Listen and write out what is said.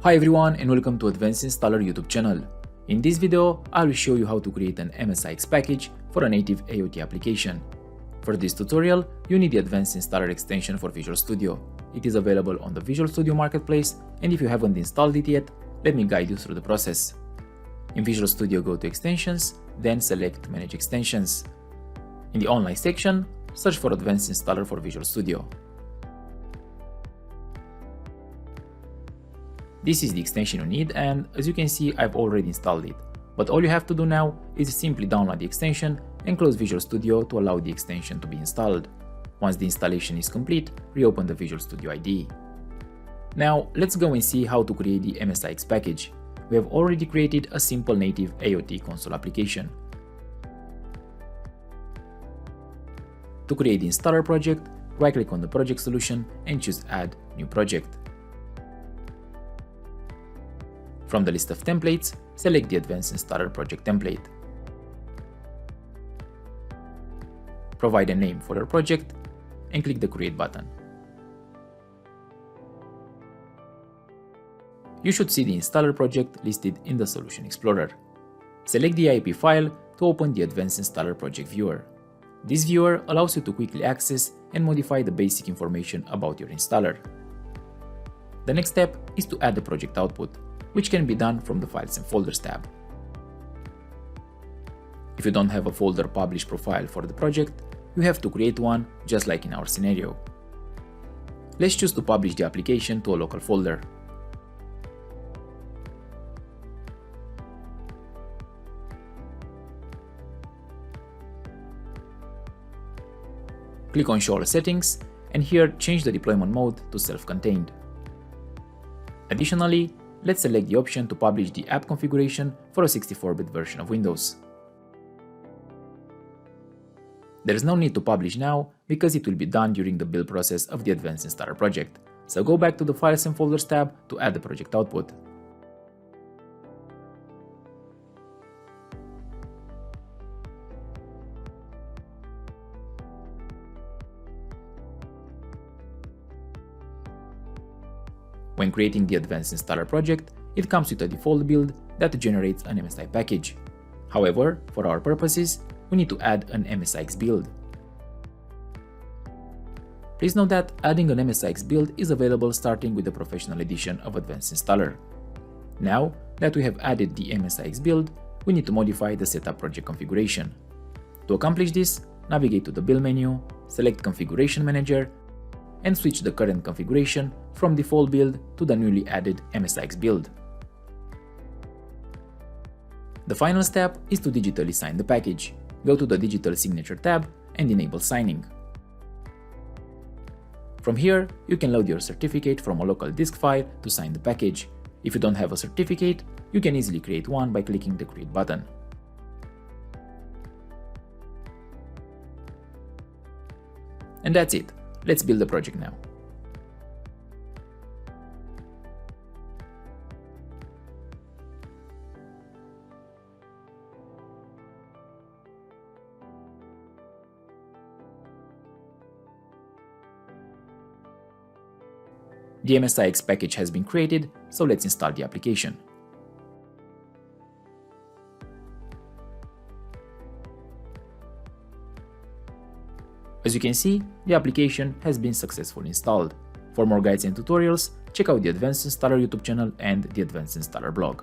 Hi everyone and welcome to Advanced Installer YouTube channel. In this video, I will show you how to create an MSIX package for a native AOT application. For this tutorial, you need the Advanced Installer extension for Visual Studio. It is available on the Visual Studio Marketplace, and if you haven't installed it yet, let me guide you through the process. In Visual Studio, go to Extensions, then select Manage Extensions. In the Online section, search for Advanced Installer for Visual Studio. This is the extension you need, and as you can see, I've already installed it. But all you have to do now is simply download the extension and close Visual Studio to allow the extension to be installed. Once the installation is complete, reopen the Visual Studio IDE. Now, let's go and see how to create the MSIX package. We have already created a simple native AOT console application. To create the installer project, right-click on the project solution and choose Add New Project. From the list of templates, select the Advanced Installer project template. Provide a name for your project and click the Create button. You should see the installer project listed in the Solution Explorer. Select the IIP file to open the Advanced Installer project viewer. This viewer allows you to quickly access and modify the basic information about your installer. The next step is to add the project output, which can be done from the Files and Folders tab. If you don't have a folder publish profile for the project, you have to create one just like in our scenario. Let's choose to publish the application to a local folder. Click on Show All Settings, and here change the deployment mode to self-contained. Additionally, let's select the option to publish the app configuration for a 64-bit version of Windows. There is no need to publish now because it will be done during the build process of the Advanced Installer project, so go back to the Files and Folders tab to add the project output. When creating the Advanced Installer project, it comes with a default build that generates an MSI package. However, for our purposes, we need to add an MSIX build. Please note that adding an MSIX build is available starting with the Professional Edition of Advanced Installer. Now that we have added the MSIX build, we need to modify the setup project configuration. To accomplish this, navigate to the Build menu, select Configuration Manager, and switch the current configuration from default build to the newly added MSIX build. The final step is to digitally sign the package. Go to the Digital Signature tab and enable signing. From here, you can load your certificate from a local disk file to sign the package. If you don't have a certificate, you can easily create one by clicking the Create button. And that's it. Let's build the project now. The MSIX package has been created, so let's install the application. As you can see, the application has been successfully installed. For more guides and tutorials, check out the Advanced Installer YouTube channel and the Advanced Installer blog.